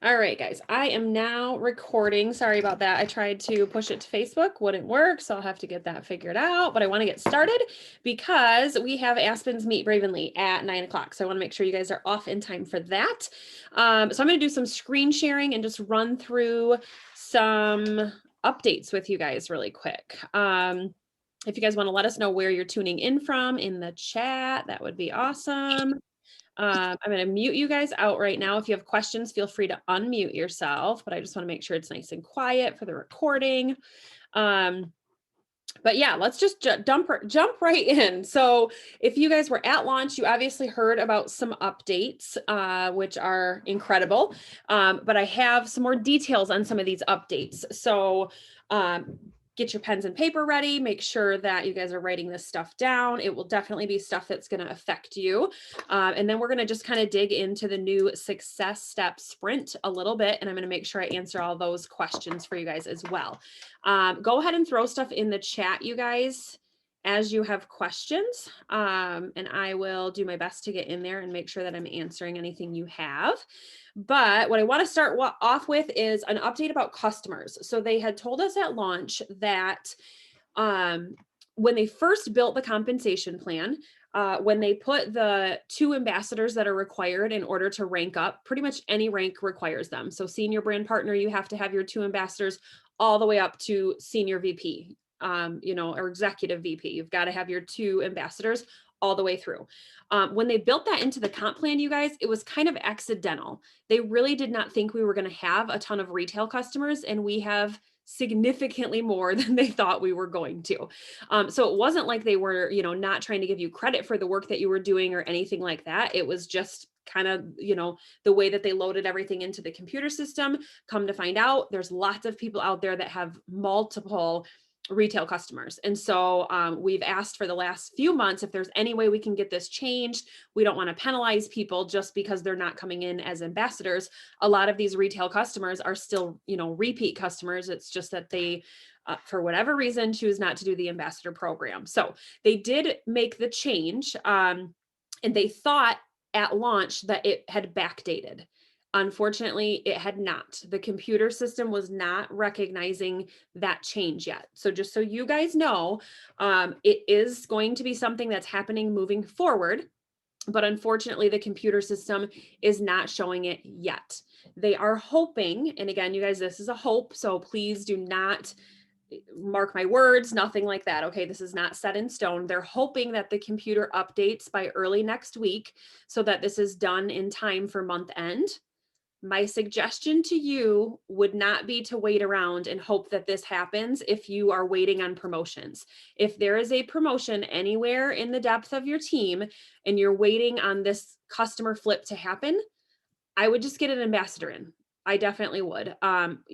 All right, guys, I am now recording. Sorry about that. I tried to push it to Facebook, wouldn't work, so I'll have to get that figured out. But I want to get started because we have Aspen's Meet Bravenly at 9 o'clock. So I want to make sure you guys are off in time for that. So I'm going to do some screen sharing and just run through some updates with you guys really quick. If you guys want to let us know where you're tuning in from in the chat, that would be awesome. I'm going to mute you guys out right now. If you have questions, feel free to unmute yourself, but I just want to make sure it's nice and quiet for the recording. But yeah, let's just jump right in. So if you guys were at launch, you obviously heard about some updates, which are incredible. But I have some more details on some of these updates. So get your pens and paper ready. Make sure that you guys are writing this stuff down. It will definitely be stuff that's going to affect you. And then we're going to just kind of dig into the new success step sprint a little bit. And I'm going to make sure I answer all those questions for you guys as well. Go ahead and throw stuff in the chat, you guys, as you have questions. And I will do my best to get in there and make sure that I'm answering anything you have. But what I want to start off with is an update about customers. So they had told us at launch that when they first built the compensation plan, when they put the 2 ambassadors that are required in order to rank up, pretty much any rank requires them. So senior brand partner, you have to have your 2 ambassadors all the way up to senior VP, or executive VP. You've got to have your 2 ambassadors all the way through. When they built that into the comp plan, you guys, it was kind of accidental. They really did not think we were going to have a ton of retail customers, and we have significantly more than they thought we were going to. So it wasn't like they were, not trying to give you credit for the work that you were doing or anything like that. It was just kind of, the way that they loaded everything into the computer system. Come to find out, there's lots of people out there that have multiple retail customers. And so we've asked for the last few months if there's any way we can get this changed. We don't want to penalize people just because they're not coming in as ambassadors. A lot of these retail customers are still, repeat customers. It's just that they, for whatever reason, choose not to do the ambassador program. So they did make the change, and they thought at launch that it had backdated. Unfortunately, it had not. The computer system was not recognizing that change yet. So just so you guys know, it is going to be something that's happening moving forward. But unfortunately, the computer system is not showing it yet. They are hoping, and again, you guys, this is a hope, so please do not mark my words, nothing like that. Okay, this is not set in stone. They're hoping that the computer updates by early next week so that this is done in time for month end. My suggestion to you would not be to wait around and hope that this happens if you are waiting on promotions. If there is a promotion anywhere in the depth of your team and you're waiting on this customer flip to happen, I would just get an ambassador in. I definitely would.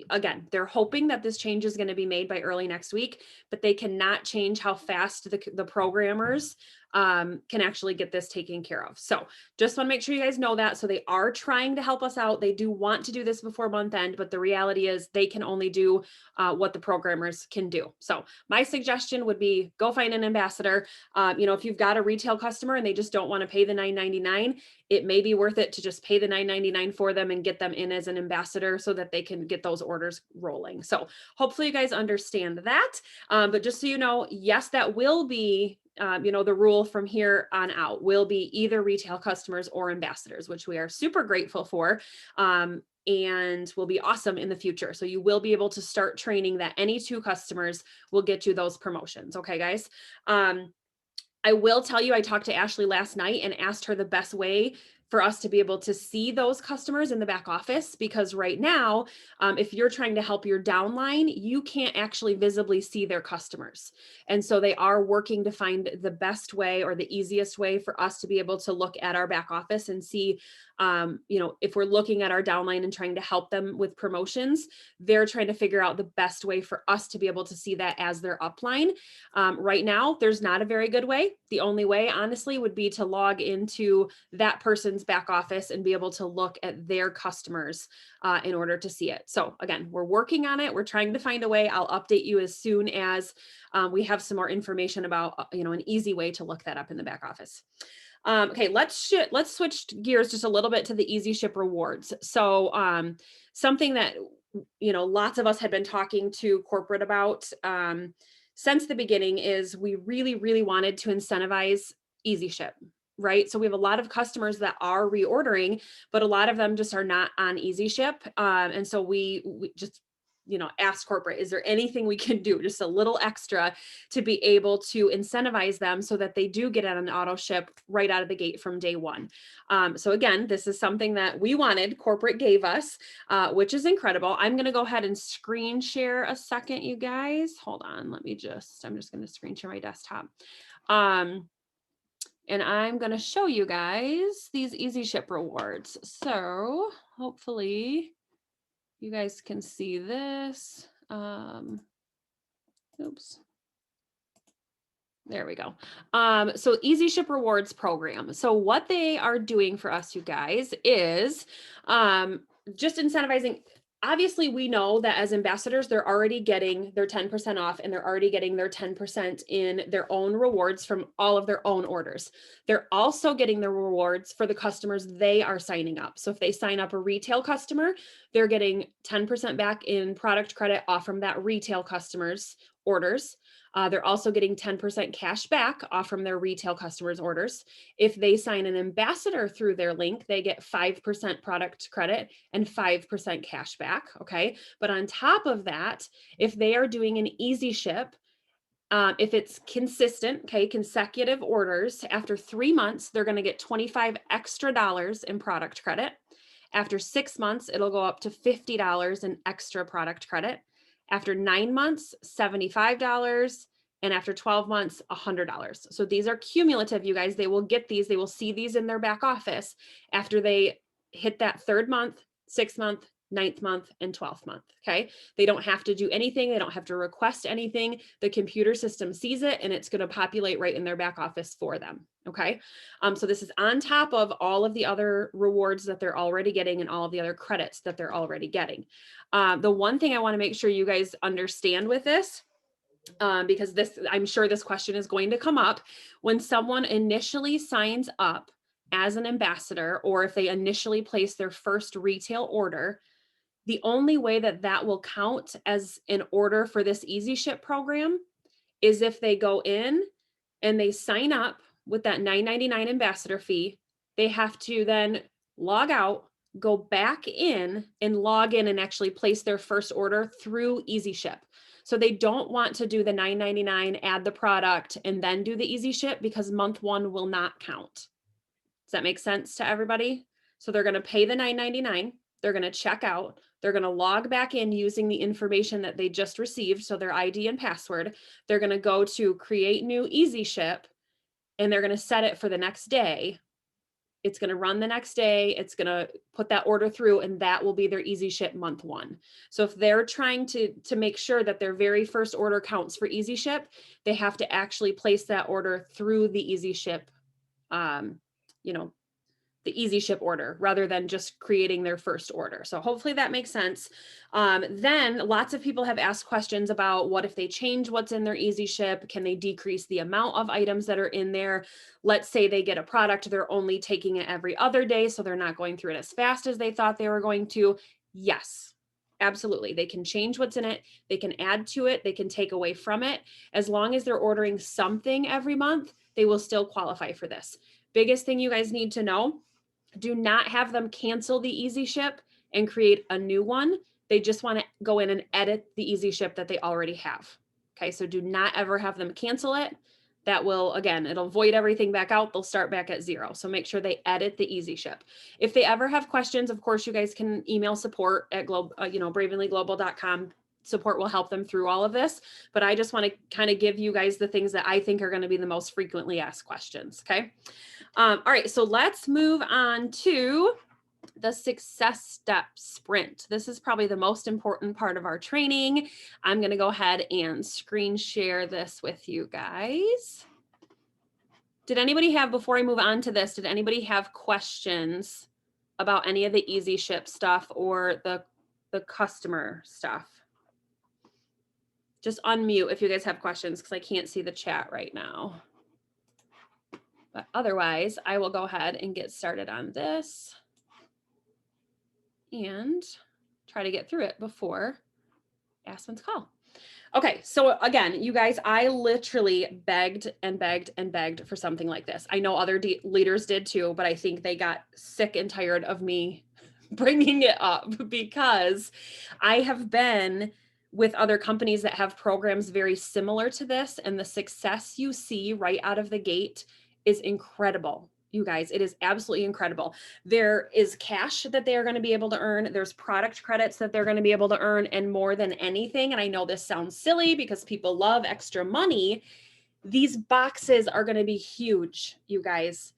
Again, they're hoping that this change is going to be made by early next week, but they cannot change how fast the programmers can actually get this taken care of. So just want to make sure you guys know that. So they are trying to help us out. They do want to do this before month end, but the reality is they can only do what the programmers can do. So my suggestion would be go find an ambassador. If you've got a retail customer and they just don't want to pay the $9.99, it may be worth it to just pay the $9.99 for them and get them in as an ambassador so that they can get those orders rolling. So hopefully you guys understand that. But just so you know, yes, that will be the rule from here on out will be either retail customers or ambassadors, which we are super grateful for. And will be awesome in the future. So you will be able to start training that any 2 customers will get you those promotions. Okay, guys. I will tell you, I talked to Ashley last night and asked her the best way for us to be able to see those customers in the back office, because right now, if you're trying to help your downline, you can't actually visibly see their customers. And so they are working to find the best way or the easiest way for us to be able to look at our back office and see, if we're looking at our downline and trying to help them with promotions, they're trying to figure out the best way for us to be able to see that as their upline. Right now, there's not a very good way. The only way, honestly, would be to log into that person's back office and be able to look at their customers in order to see it. So again, we're working on it. We're trying to find a way. I'll update you as soon as we have some more information about, an easy way to look that up in the back office. Okay, let's switch gears just a little bit to the Easy Ship rewards. So, something that lots of us had been talking to corporate about since the beginning is we really, really wanted to incentivize Easy Ship, right? So we have a lot of customers that are reordering, but a lot of them just are not on Easy Ship, and so we just ask corporate, is there anything we can do, just a little extra, to be able to incentivize them so that they do get on an auto ship right out of the gate from day one. So again, this is something that we wanted, corporate gave us, which is incredible. I'm going to go ahead and screen share a second, you guys. Hold on. I'm just going to screen share my desktop. And I'm going to show you guys these Easy Ship rewards. So hopefully you guys can see this. Oops. There we go. So Easy Ship Rewards program. So what they are doing for us, you guys, is just incentivizing. Obviously, we know that as ambassadors, they're already getting their 10% off and they're already getting their 10% in their own rewards from all of their own orders. They're also getting the rewards for the customers they are signing up. So if they sign up a retail customer, they're getting 10% back in product credit off from that retail customer's orders. They're also getting 10% cash back off from their retail customers' orders. If they sign an ambassador through their link, they get 5% product credit and 5% cash back. Okay. But on top of that, if they are doing an Easy Ship, if it's consistent, okay, consecutive orders, after 3 months, they're going to get $25 extra in product credit. After 6 months, it'll go up to $50 in extra product credit. After 9 months, $75. And after 12 months, $100. So these are cumulative, you guys. They will get these. They will see these in their back office after they hit that 3rd month, 6th month, 9th month, and 12th month. Okay. They don't have to do anything. They don't have to request anything. The computer system sees it and it's going to populate right in their back office for them. Okay. So this is on top of all of the other rewards that they're already getting and all of the other credits that they're already getting. The one thing I want to make sure you guys understand with this, because I'm sure this question is going to come up, when someone initially signs up as an ambassador, or if they initially place their first retail order, the only way that that will count as an order for this Easy Ship program is if they go in and they sign up with that $9.99 ambassador fee. They have to then log out, go back in and log in and actually place their first order through Easy Ship. So they don't want to do the $9.99, add the product, and then do the Easy Ship, because month 1 will not count. Does that make sense to everybody? So they're going to pay the $9.99. They're going to check out. They're going to log back in using the information that they just received, so their ID and password. They're going to go to create new Easy Ship, and they're going to set it for the next day. It's going to run the next day. It's going to put that order through, and that will be their Easy Ship month 1. So if they're trying to make sure that their very first order counts for Easy Ship, they have to actually place that order through the Easy Ship, the Easy Ship order, rather than just creating their first order. So hopefully that makes sense. Then lots of people have asked questions about, what if they change what's in their Easy Ship? Can they decrease the amount of items that are in there? Let's say they get a product, they're only taking it every other day, so they're not going through it as fast as they thought they were going to. Yes, absolutely. They can change what's in it. They can add to it. They can take away from it. As long as they're ordering something every month, they will still qualify for this. Biggest thing you guys need to know: do not have them cancel the Easy Ship and create a new one. They just want to go in and edit the Easy Ship that they already have. Okay, so do not ever have them cancel it. That will, again, it'll void everything back out. They'll start back at 0. So make sure they edit the Easy Ship. If they ever have questions, of course, you guys can email support at bravenlyglobal.com. Support will help them through all of this. But I just want to kind of give you guys the things that I think are going to be the most frequently asked questions. Okay. All right, so let's move on to the success step sprint. This is probably the most important part of our training. I'm going to go ahead and screen share this with you guys. Did anybody have, before I move on to this, did anybody have questions about any of the Easy Ship stuff or the customer stuff? Just unmute if you guys have questions, because I can't see the chat right now. But otherwise, I will go ahead and get started on this and try to get through it before Aspen's call. Okay, so again, you guys, I literally begged and begged and begged for something like this. I know other leaders did too, but I think they got sick and tired of me bringing it up because I have been with other companies that have programs very similar to this, and the success you see right out of the gate is incredible. You guys, it is absolutely incredible. There is cash that they are going to be able to earn. There's product credits that they're going to be able to earn. And more than anything, and I know this sounds silly because people love extra money, these boxes are going to be huge, you guys.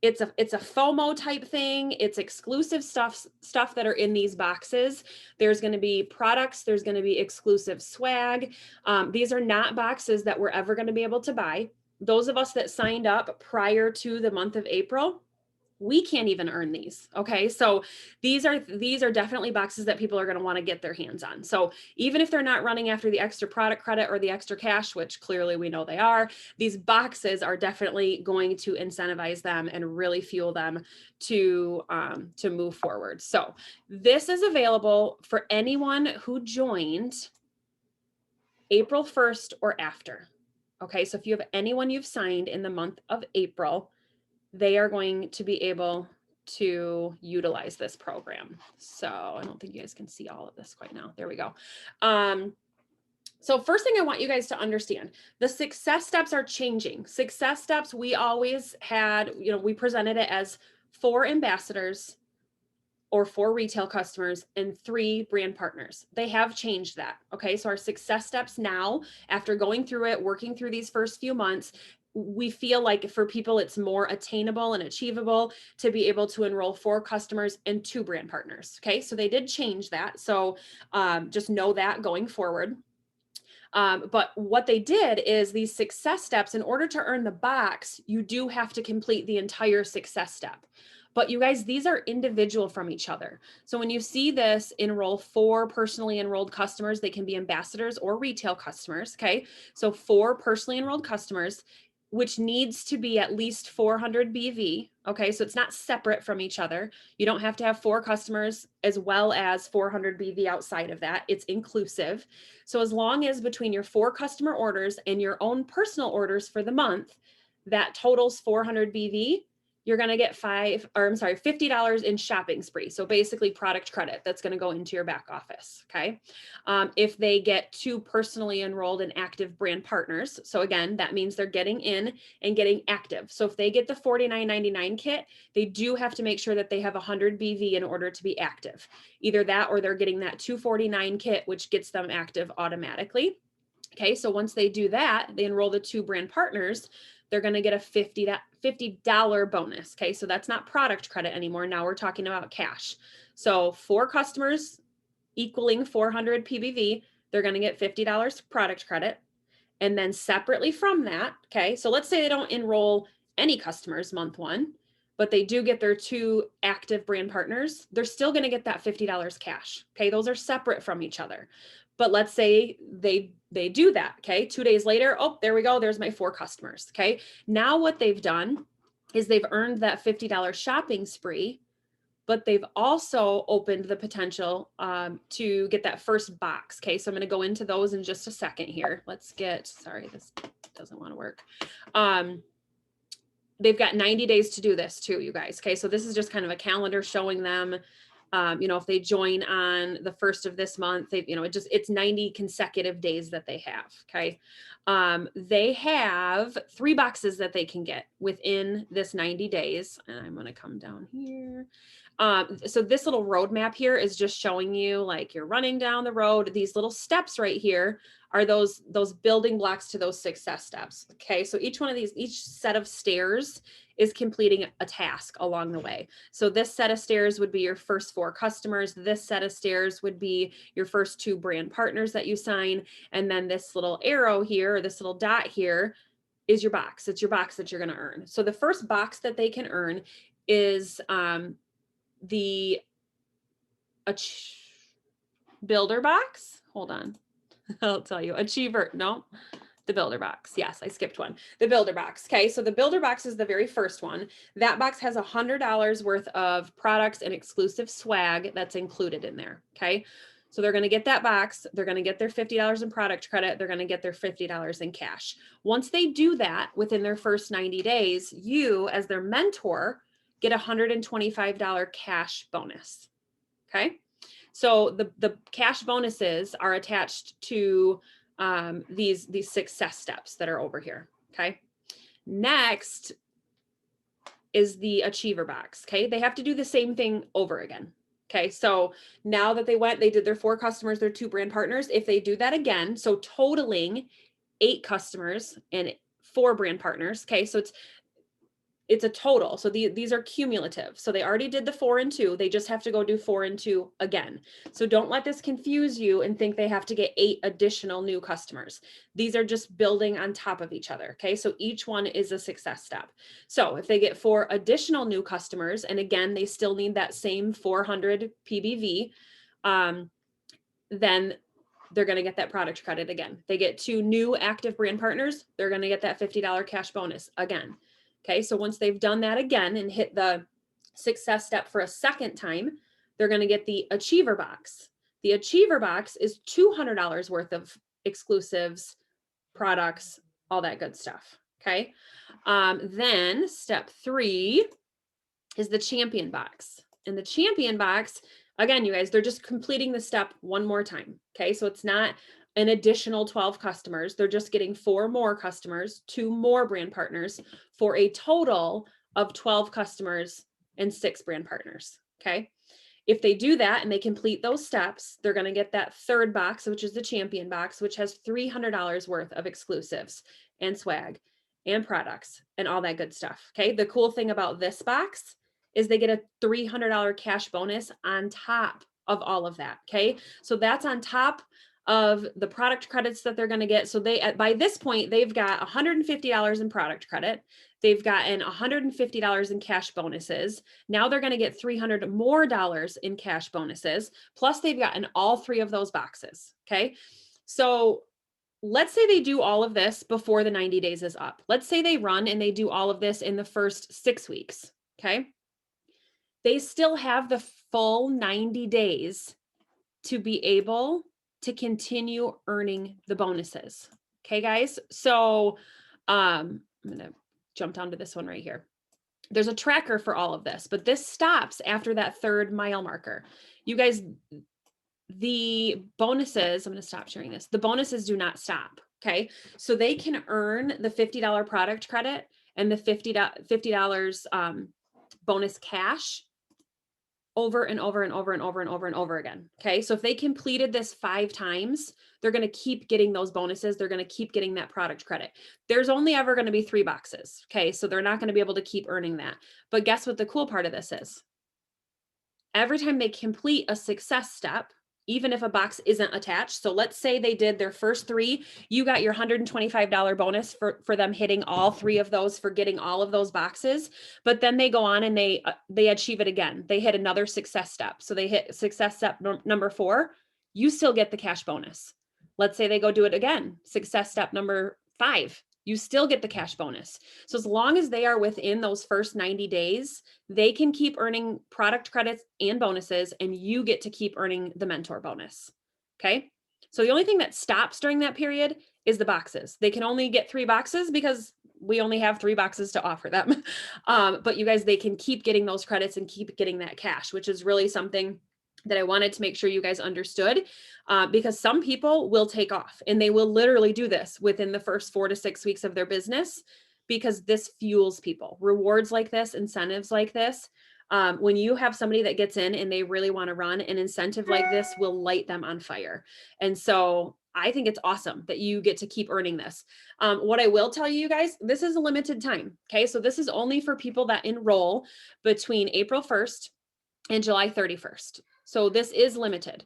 It's a FOMO type thing. It's exclusive stuff that are in these boxes. There's going to be products. There's going to be exclusive swag. These are not boxes that we're ever going to be able to buy. Those of us that signed up prior to the month of April, we can't even earn these. Okay. So these are definitely boxes that people are going to want to get their hands on. So even if they're not running after the extra product credit or the extra cash, which clearly we know they are, these boxes are definitely going to incentivize them and really fuel them to move forward. So this is available for anyone who joined April 1st or after. Okay. So if you have anyone you've signed in the month of April, they are going to be able to utilize this program. So I don't think you guys can see all of this quite now. There we go. So first thing I want you guys to understand, the success steps are changing. Success steps, we always had, we presented it as 4 ambassadors or 4 retail customers and 3 brand partners. They have changed that. Okay. So our success steps now, after going through it, working through these first few months, we feel like for people, it's more attainable and achievable to be able to enroll 4 customers and 2 brand partners. Okay. So they did change that. So just know that going forward. But what they did is these success steps, in order to earn the box, you do have to complete the entire success step. But you guys, these are individual from each other. So when you see this, enroll 4 personally enrolled customers, they can be ambassadors or retail customers. Okay. So 4 personally enrolled customers, which needs to be at least 400 BV. Okay. So it's not separate from each other. You don't have to have 4 customers as well as 400 BV outside of that. It's inclusive. So as long as between your 4 customer orders and your own personal orders for the month, that totals 400 BV, you're going to get $50 in shopping spree. So basically product credit that's going to go into your back office. Okay. If they get 2 personally enrolled and active brand partners. So again, that means they're getting in and getting active. So if they get the $49.99 kit, they do have to make sure that they have 100 BV in order to be active. Either that, or they're getting that $249 kit, which gets them active automatically. Okay. So once they do that, they enroll the 2 brand partners, they're going to get a $50 bonus. Okay. So that's not product credit anymore. Now we're talking about cash. So 4 customers equaling 400 PBV, they're going to get $50 product credit. And then separately from that, okay, so let's say they don't enroll any customers month 1, but they do get their 2 active brand partners, they're still going to get that $50 cash. Okay. Those are separate from each other. But let's say they do that. Okay. 2 days later, oh, there we go. There's my 4 customers. Okay. Now what they've done is they've earned that $50 shopping spree, but they've also opened the potential to get that first box. Okay. So I'm going to go into those in just a second here. Sorry, this doesn't want to work. They've got 90 days to do this too, you guys. Okay. So this is just kind of a calendar showing them, if they join on the 1st of this month, it's 90 consecutive days that they have. Okay. They have 3 boxes that they can get within this 90 days. And I'm going to come down here. So this little roadmap here is just showing you, like, you're running down the road. These little steps right here are those building blocks to those success steps. Okay. So each set of stairs is completing a task along the way. So this set of stairs would be your first 4 customers. This set of stairs would be your first 2 brand partners that you sign. And then this little arrow here, or this little dot here, is your box. It's your box that you're going to earn. So the first box that they can earn is the builder box. Hold on. I'll tell you. Achiever. No, The builder box. Yes, I skipped one. The builder box. Okay. So the builder box is the very first one. That box has $100 worth of products and exclusive swag that's included in there. Okay. So they're going to get that box. They're going to get their $50 in product credit. They're going to get their $50 in cash. Once they do that within their first 90 days, you as their mentor get a $125 cash bonus. Okay. So the cash bonuses are attached to these success steps that are over here. Okay. Next is the achiever box. Okay. They have to do the same thing over again. Okay. So now that they did their 4 customers, their 2 brand partners. If they do that again, so totaling 8 customers and 4 brand partners. Okay. So it's a total. So these are cumulative. So they already did the 4 and 2. They just have to go do 4 and 2 again. So don't let this confuse you and think they have to get 8 additional new customers. These are just building on top of each other. Okay. So each one is a success step. So if they get 4 additional new customers, and again, they still need that same 400 PBV, then they're going to get that product credit again. They get 2 new active brand partners. They're going to get that $50 cash bonus again. Okay, so once they've done that again and hit the success step for a second time, they're going to get the achiever box. The achiever box is $200 worth of exclusives, products, all that good stuff. Okay, then step 3 is the champion box. And the champion box, again, you guys, they're just completing the step one more time. Okay, so it's not an additional 12 customers. They're just getting 4 more customers, 2 more brand partners for a total of 12 customers and 6 brand partners. Okay. If they do that and they complete those steps, they're going to get that third box, which is the champion box, which has $300 worth of exclusives and swag and products and all that good stuff. Okay. The cool thing about this box is they get a $300 cash bonus on top of all of that. Okay. So that's on top of the product credits that they're going to get. So by this point, they've got $150 in product credit. They've gotten $150 in cash bonuses. Now they're going to get $300 more in cash bonuses. Plus they've gotten all 3 of those boxes. Okay. So let's say they do all of this before the 90 days is up. Let's say they run and they do all of this in the first 6 weeks. Okay. They still have the full 90 days to be able to continue earning the bonuses. Okay, guys. So I'm going to jump down to this one right here. There's a tracker for all of this, but this stops after that 3rd mile marker. You guys, the bonuses, I'm going to stop sharing this. The bonuses do not stop. Okay. So they can earn the $50 product credit and the $50 bonus cash over and over and over and over and over and over again. Okay. So if they completed this 5 times, they're going to keep getting those bonuses. They're going to keep getting that product credit. There's only ever going to be 3 boxes. Okay. So they're not going to be able to keep earning that. But guess what the cool part of this is? Every time they complete a success step, even if a box isn't attached. So let's say they did their first 3, you got your $125 bonus for them hitting all 3 of those, for getting all of those boxes. But then they go on and they achieve it again. They hit another success step. So they hit success step number 4, you still get the cash bonus. Let's say they go do it again. Success step number 5, you still get the cash bonus. So as long as they are within those first 90 days, they can keep earning product credits and bonuses, and you get to keep earning the mentor bonus. Okay. So the only thing that stops during that period is the boxes. They can only get 3 boxes because we only have 3 boxes to offer them. But you guys, they can keep getting those credits and keep getting that cash, which is really something that I wanted to make sure you guys understood, because some people will take off and they will literally do this within the first 4 to 6 weeks of their business, because this fuels people. Rewards like this, incentives like this. When you have somebody that gets in and they really want to run, an incentive like this will light them on fire. And so I think it's awesome that you get to keep earning this. What I will tell you guys, this is a limited time. Okay. So this is only for people that enroll between April 1st and July 31st. So this is limited.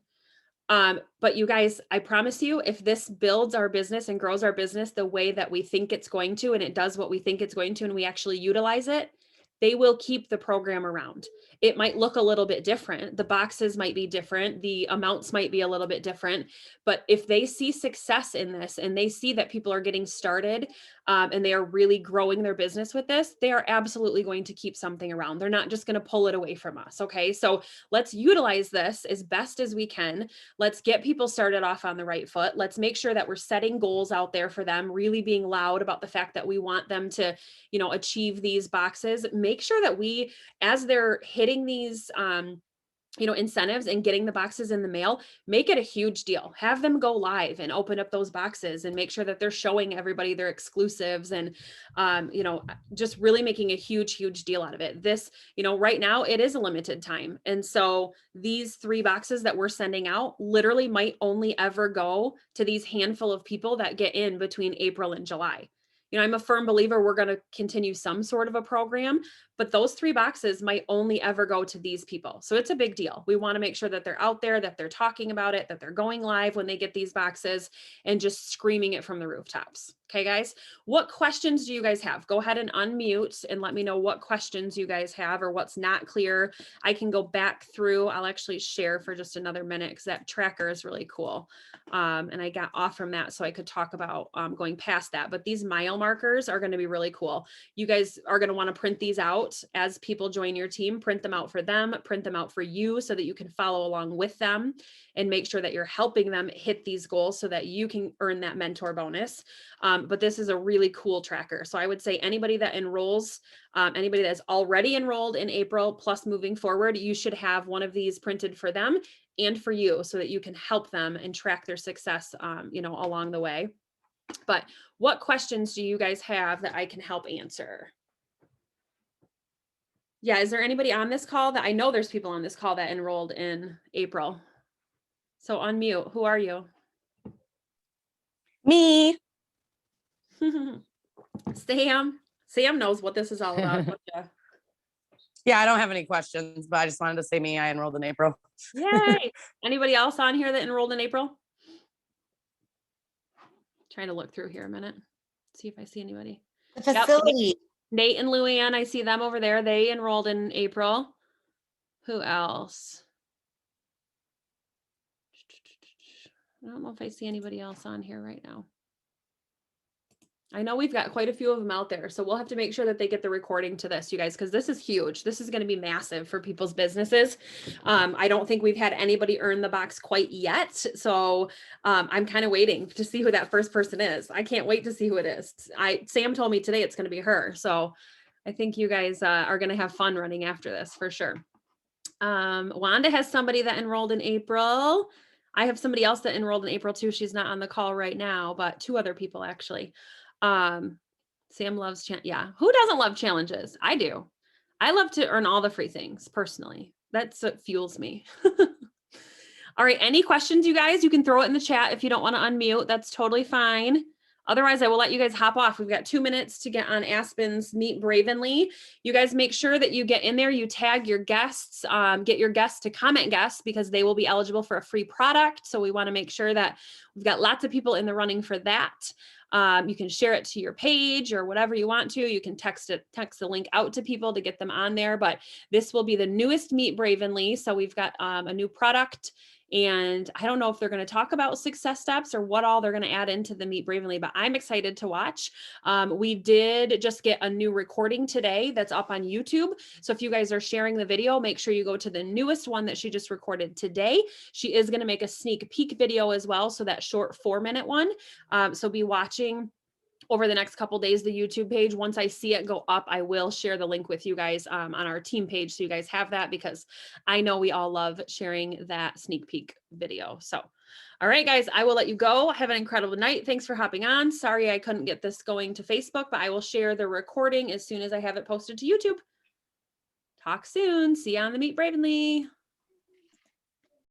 But you guys, I promise you, if this builds our business and grows our business the way that we think it's going to, and it does what we think it's going to, and we actually utilize it, they will keep the program around. it might look a little bit different. The boxes might be different. The amounts might be a little bit different. But if they see success in this and they see that people are getting started and they are really growing their business with this, they are absolutely going to keep something around. They're not just going to pull it away from us. Okay. So let's utilize this as best as we can. Let's get people started off on the right foot. Let's make sure that we're setting goals out there for them, really being loud about the fact that we want them to, achieve these boxes. Make sure that we, as they're hitting these, incentives and getting the boxes in the mail, make it a huge deal. Have them go live and open up those boxes and make sure that they're showing everybody their exclusives and, just really making a huge, huge deal out of it. This, right now it is a limited time. And so these 3 boxes that we're sending out literally might only ever go to these handful of people that get in between April and July. I'm a firm believer we're going to continue some sort of a program, but those 3 boxes might only ever go to these people. So it's a big deal. We want to make sure that they're out there, that they're talking about it, that they're going live when they get these boxes and just screaming it from the rooftops. Okay, guys, what questions do you guys have? Go ahead and unmute and let me know what questions you guys have or what's not clear. I can go back through. I'll actually share for just another minute because that tracker is really cool. And I got off from that so I could talk about going past that. But these mile markers are going to be really cool. You guys are going to want to print these out as people join your team, print them out for them, print them out for you so that you can follow along with them and make sure that you're helping them hit these goals so that you can earn that mentor bonus. But this is a really cool tracker. So I would say anybody that enrolls, anybody that's already enrolled in April plus moving forward, you should have one of these printed for them and for you so that you can help them and track their success, along the way. But what questions do you guys have that I can help answer? Yeah, is there anybody on this call that I know there's people on this call that enrolled in April? So unmute. Who are you? Me. Sam. Sam knows what this is all about. Yeah, I don't have any questions, but I just wanted to say me. I enrolled in April. Yay. Anybody else on here that enrolled in April? Trying to look through here a minute. See if I see anybody. The facility. Yep. Nate and Luann, I see them over there. They enrolled in April. Who else? I don't know if I see anybody else on here right now. I know we've got quite a few of them out there, so we'll have to make sure that they get the recording to this, you guys, because this is huge. This is going to be massive for people's businesses. I don't think we've had anybody earn the box quite yet, so I'm kind of waiting to see who that first person is. I can't wait to see who it is. Sam told me today it's going to be her, so I think you guys are going to have fun running after this for sure. Wanda has somebody that enrolled in April. I have somebody else that enrolled in April too. She's not on the call right now, but 2 other people actually. Sam loves, yeah. Who doesn't love challenges? I do. I love to earn all the free things personally. That's what fuels me. All right. Any questions, you guys? You can throw it in the chat if you don't want to unmute. That's totally fine. Otherwise, I will let you guys hop off. We've got 2 minutes to get on Aspen's Meet Bravenly. You guys make sure that you get in there, you tag your guests, get your guests to comment guests because they will be eligible for a free product. So we want to make sure that we've got lots of people in the running for that. You can share it to your page or whatever you want to. You can text the link out to people to get them on there. But this will be the newest Meet Bravenly. So we've got a new product. And I don't know if they're going to talk about success steps or what all they're going to add into the Meet Bravenly, but I'm excited to watch. We did just get a new recording today that's up on YouTube. So if you guys are sharing the video, make sure you go to the newest one that she just recorded today. She is going to make a sneak peek video as well. So that short 4-minute one. So be watching over the next couple days, the YouTube page. Once I see it go up, I will share the link with you guys on our team page. So you guys have that because I know we all love sharing that sneak peek video. So, all right, guys, I will let you go. Have an incredible night. Thanks for hopping on. Sorry, I couldn't get this going to Facebook, but I will share the recording as soon as I have it posted to YouTube. Talk soon. See you on the Meet Bravenly.